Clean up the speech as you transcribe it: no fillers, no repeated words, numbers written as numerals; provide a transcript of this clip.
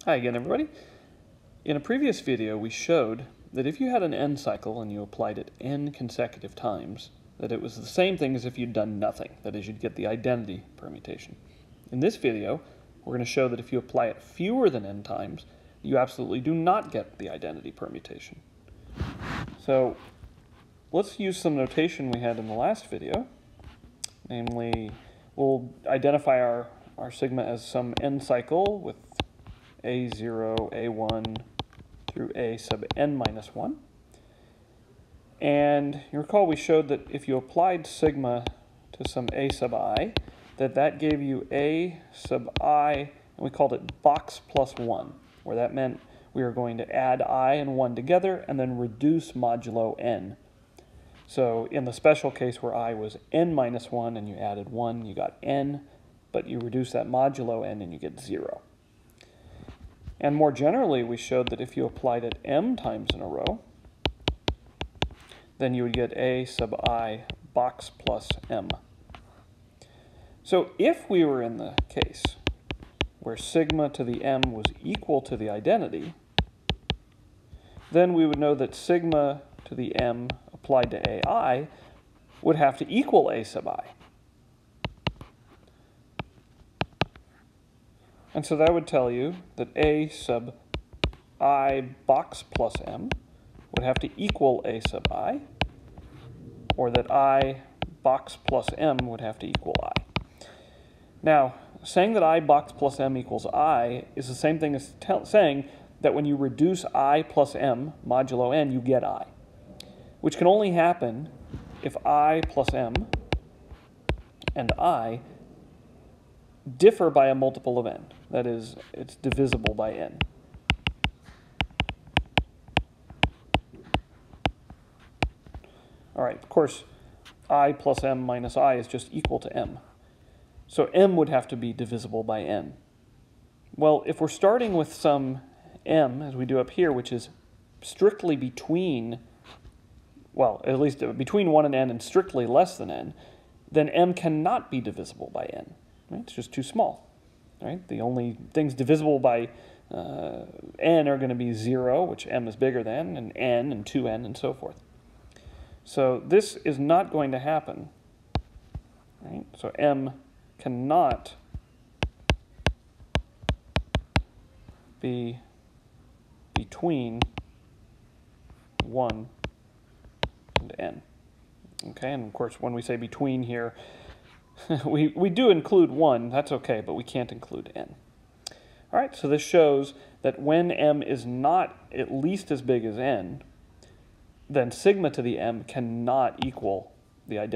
Hi again, everybody. In a previous video, we showed that if you had an n cycle and you applied it n consecutive times, that it was the same thing as if you'd done nothing. That is, you'd get the identity permutation. In this video, we're going to show that if you apply it fewer than n times, you absolutely do not get the identity permutation. So let's use some notation we had in the last video. Namely, we'll identify our sigma as some n cycle with a0, a1 through a sub n minus 1. And you recall we showed that if you applied sigma to some a sub I, that gave you a sub I, and we called it box plus 1, where that meant we were going to add I and 1 together and then reduce modulo n. So in the special case where I was n minus 1 and you added 1, you got n, but you reduce that modulo n and you get 0. And more generally, we showed that if you applied it m times in a row, then you would get a sub I box plus m. So if we were in the case where sigma to the m was equal to the identity, then we would know that sigma to the m applied to ai would have to equal a sub I. And so that would tell you that a sub I box plus m would have to equal a sub I, or that I box plus m would have to equal I. Now, saying that I box plus m equals I is the same thing as saying that when you reduce I plus m modulo n, you get I, which can only happen if I plus m and I differ by a multiple of n. That is, it's divisible by n. All right, of course, I plus m minus I is just equal to m. So m would have to be divisible by n. Well, if we're starting with some m, as we do up here, which is strictly between, well, at least between 1 and n and strictly less than n, then m cannot be divisible by n. Right? It's just too small. Right? The only things divisible by n are going to be 0, which m is bigger than, and n, and 2n, and so forth. So this is not going to happen. Right? So m cannot be between 1 and n. Okay, and of course when we say between here, we do include 1, that's okay, but we can't include n. All right, so this shows that when m is not at least as big as n, then sigma to the m cannot equal the identity.